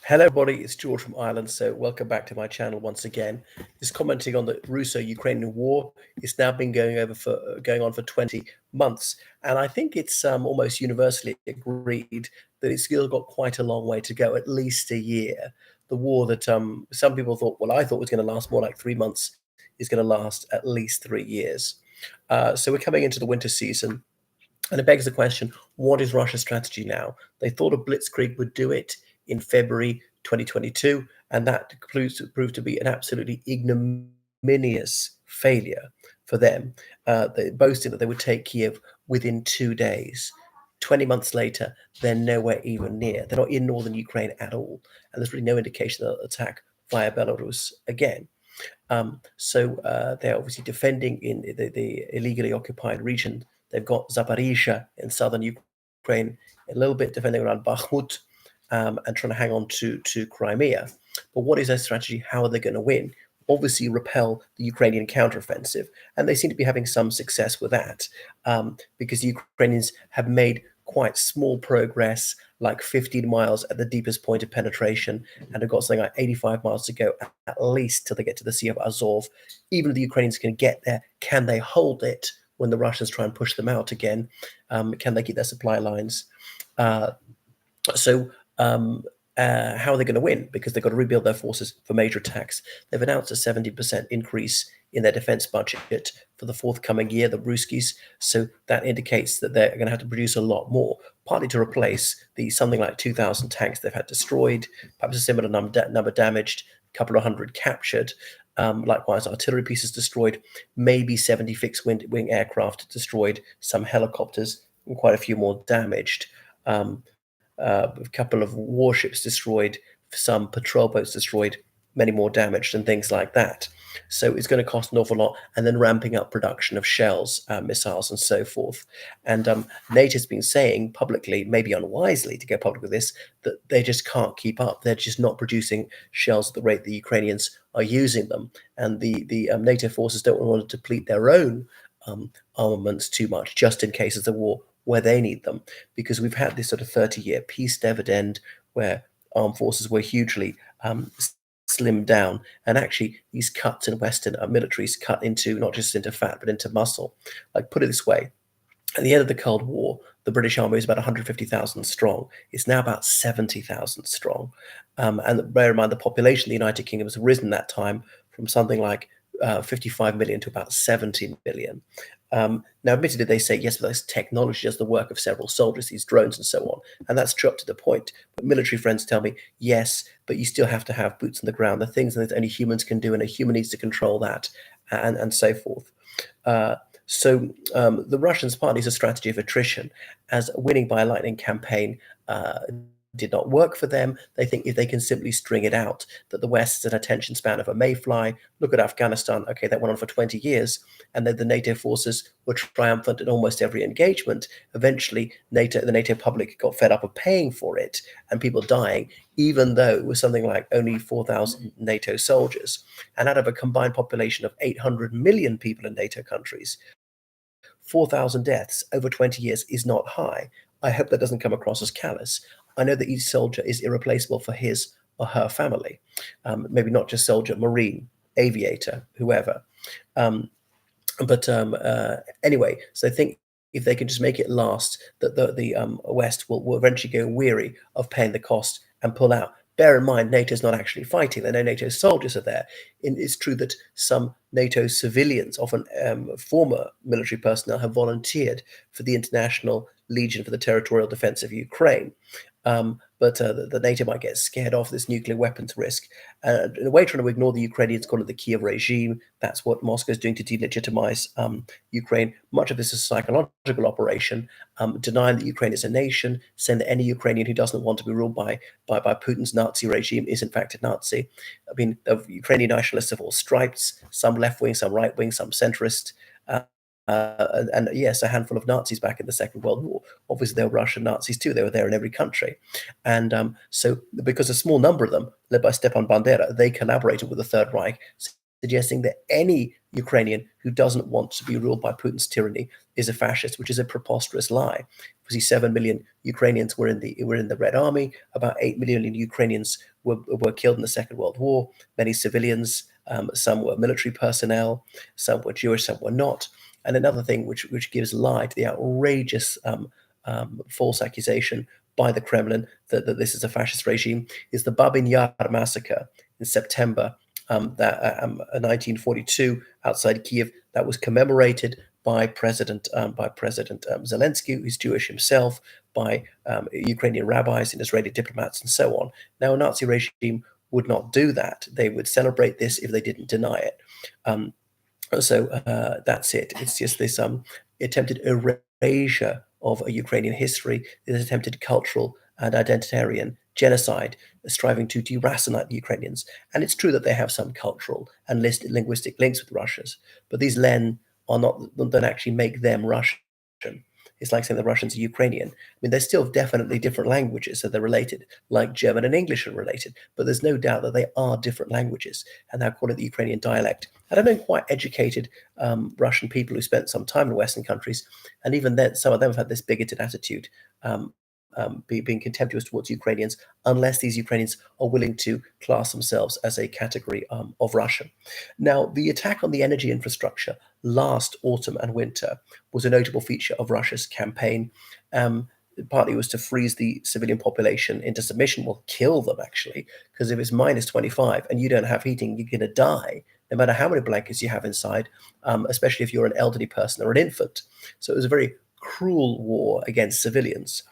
Hello, everybody. It's George from Ireland. So, welcome back to my channel once again. Just commenting on the Russo-Ukrainian war. It's now been going on for 20 months, and I think it's almost universally agreed that it's still got quite a long way to go, at least a year. The war that some people thought, well, I thought was going to last more like 3 months, is going to last at least 3 years. So, we're coming into the winter season. And it begs the question, what is Russia's strategy now? They thought a blitzkrieg would do it in February 2022, and that proved to be an absolutely ignominious failure for them. They boasted that they would take Kiev within 2 days. 20 months later, they're nowhere even near. They're not in northern Ukraine at all. And there's really no indication they'll attack via Belarus again. They're obviously defending in the illegally occupied region. They've got Zaporizhia in southern Ukraine, a little bit defending around Bakhmut, and trying to hang on to Crimea. But what is their strategy? How are they going to win? Obviously, repel the Ukrainian counteroffensive, and they seem to be having some success with that, because the Ukrainians have made quite small progress, like 15 miles at the deepest point of penetration, and have got something like 85 miles to go at least till they get to the Sea of Azov. Even if the Ukrainians can get there, can they hold it when the Russians try and push them out again? Can they keep their supply lines? Uh, so how are they going to win? Because they've got to rebuild their forces for major attacks. They've announced a 70% increase in their defense budget for the forthcoming year, the Ruskies. So that indicates that they're going to have to produce a lot more, partly to replace the something like 2,000 tanks they've had destroyed, perhaps a similar number damaged, a couple of hundred captured. Likewise, artillery pieces destroyed, maybe 70 fixed-wing aircraft destroyed, some helicopters, and quite a few more damaged. A couple of warships destroyed, some patrol boats destroyed, many more damaged, and things like that. So it's going to cost an awful lot, and then ramping up production of shells, missiles, and so forth. And NATO's been saying publicly, maybe unwisely to go public with this, that they just can't keep up. They're just not producing shells at the rate the Ukrainians are using them, and the NATO forces don't want to deplete their own armaments too much, just in case of the war where they need them, because we've had this sort of 30-year peace dividend where armed forces were hugely slimmed down, and actually these cuts in Western militaries cut into not just into fat but into muscle. Like, put it this way, at the end of the Cold War, the British Army was about 150,000 strong. It's now about 70,000 strong. And bear in mind, the population of the United Kingdom has risen that time from something like 55 million to about 70 million. Now, admittedly, they say, yes, but this technology does the work of several soldiers, these drones and so on. And that's true up to the point. But military friends tell me, yes, but you still have to have boots on the ground, the things that only humans can do, and a human needs to control that, and so forth. The Russians partly is a strategy of attrition, as winning by a lightning campaign did not work for them. They think if they can simply string it out, that the West has an attention span of a mayfly. Look at Afghanistan. Okay, that went on for 20 years, and then the NATO forces were triumphant in almost every engagement. Eventually, the NATO public got fed up of paying for it and people dying, even though it was something like only 4,000 NATO soldiers. And out of a combined population of 800 million people in NATO countries, 4,000 deaths over 20 years is not high. I hope that doesn't come across as callous. I know that each soldier is irreplaceable for his or her family. Maybe not just soldier, marine, aviator, whoever. Anyway, so I think if they can just make it last, that the West will eventually go weary of paying the cost and pull out. Bear in mind, NATO's not actually fighting. There are no NATO soldiers are there. It's true that some NATO civilians, often former military personnel, have volunteered for the International Legion for the Territorial Defense of Ukraine. The NATO might get scared off this nuclear weapons risk. In a way, trying to ignore the Ukrainians, call it the Kiev regime. That's what Moscow is doing to delegitimize Ukraine. Much of this is a psychological operation, denying that Ukraine is a nation, saying that any Ukrainian who doesn't want to be ruled by Putin's Nazi regime is in fact a Nazi. I mean, the Ukrainian nationalists of all stripes, some left-wing, some right-wing, some centrist. And yes, a handful of Nazis back in the Second World War. Obviously, there were Russian Nazis too. They were there in every country. And so because a small number of them, led by Stepan Bandera, they collaborated with the Third Reich. So suggesting that any Ukrainian who doesn't want to be ruled by Putin's tyranny is a fascist, which is a preposterous lie. Because 7 million Ukrainians were in the Red Army. About 8 million Ukrainians were killed in the Second World War. Many civilians, some were military personnel, some were Jewish, some were not. And another thing which gives lie to the outrageous false accusation by the Kremlin that this is a fascist regime is the Babin Yar massacre in September 1942 outside Kiev, that was commemorated by President Zelensky, who's Jewish himself, by Ukrainian rabbis and Israeli diplomats, and so on. Now, a Nazi regime would not do that. They would celebrate this if they didn't deny it. So that's it. It's just this attempted erasure of a Ukrainian history, this attempted cultural and identitarian genocide, striving to deracinate the Ukrainians. And it's true that they have some cultural and linguistic links with Russians, but these don't actually make them Russian. It's like saying the Russians are Ukrainian. I mean, they're still definitely different languages, so they're related, like German and English are related, but there's no doubt that they are different languages, and they're calling it the Ukrainian dialect. And I know quite educated Russian people who spent some time in Western countries, and even then, some of them have had this bigoted attitude, being contemptuous towards Ukrainians, unless these Ukrainians are willing to class themselves as a category of Russian. Now, the attack on the energy infrastructure last autumn and winter was a notable feature of Russia's campaign. Partly was to freeze the civilian population into submission, well, kill them actually, because if it's minus 25 and you don't have heating, you're going to die, no matter how many blankets you have inside, especially if you're an elderly person or an infant. So it was a very cruel war against civilians.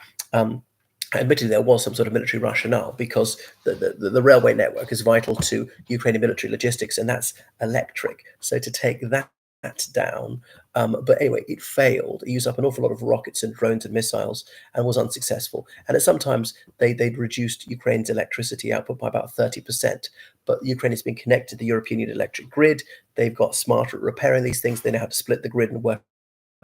Admittedly, there was some sort of military rationale because the railway network is vital to Ukrainian military logistics, and that's electric. So to take that down, but anyway, it failed. It used up an awful lot of rockets and drones and missiles and was unsuccessful. And at sometimes they'd reduced Ukraine's electricity output by about 30%. But Ukraine has been connected to the European Union electric grid. They've got smarter at repairing these things. They know how to split the grid and work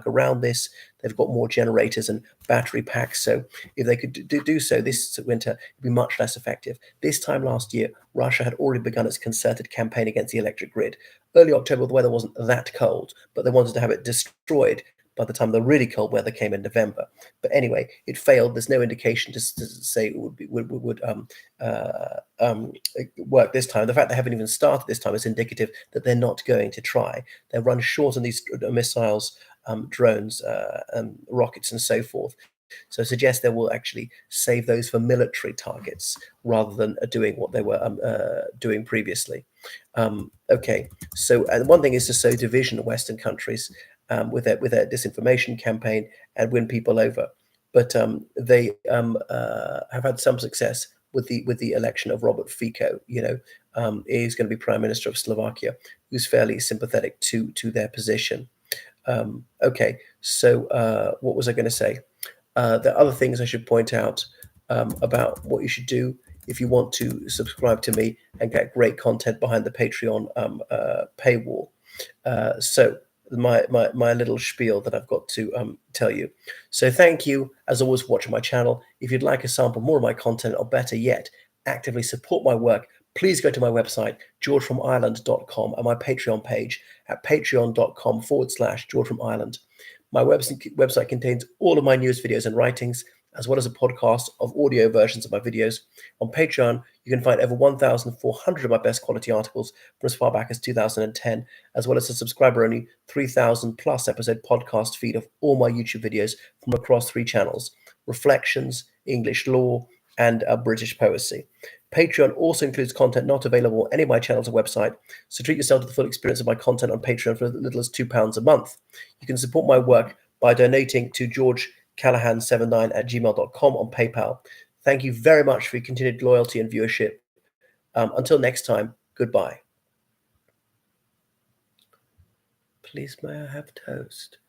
around this. They've got more generators and battery packs, so if they could do so this winter, it'd be much less effective. This time last year, Russia had already begun its concerted campaign against the electric grid. Early October, the weather wasn't that cold, but they wanted to have it destroyed by the time the really cold weather came in November. But anyway, it failed. There's no indication to say it would work this time. The fact they haven't even started this time is indicative that they're not going to try. They run short on these missiles, drones, rockets, and so forth. So suggest they will actually save those for military targets rather than doing what they were doing previously. Okay, so one thing is to sow division in Western countries with their disinformation campaign and win people over, but they have had some success with the election of Robert Fico. He's going to be Prime Minister of Slovakia, who's fairly sympathetic to their position. Okay, so what was I going to say? There are other things I should point out about what you should do if you want to subscribe to me and get great content behind the Patreon paywall. So my little spiel that I've got to tell you. So thank you, as always, for watching my channel. If you'd like a sample more of my content, or better yet, actively support my work, please go to my website, georgefromireland.com, and my Patreon page at patreon.com/georgefromireland. My website contains all of my newest videos and writings, as well as a podcast of audio versions of my videos. On Patreon, you can find over 1,400 of my best quality articles from as far back as 2010, as well as a subscriber-only 3,000 plus episode podcast feed of all my YouTube videos from across 3 channels: Reflections, English Law, and British Poetry. Patreon also includes content not available on any of my channels or website, so treat yourself to the full experience of my content on Patreon for as little as £2 a month. You can support my work by donating to georgecallahan79@gmail.com on PayPal. Thank you very much for your continued loyalty and viewership. Until next time, goodbye. Please, may I have toast?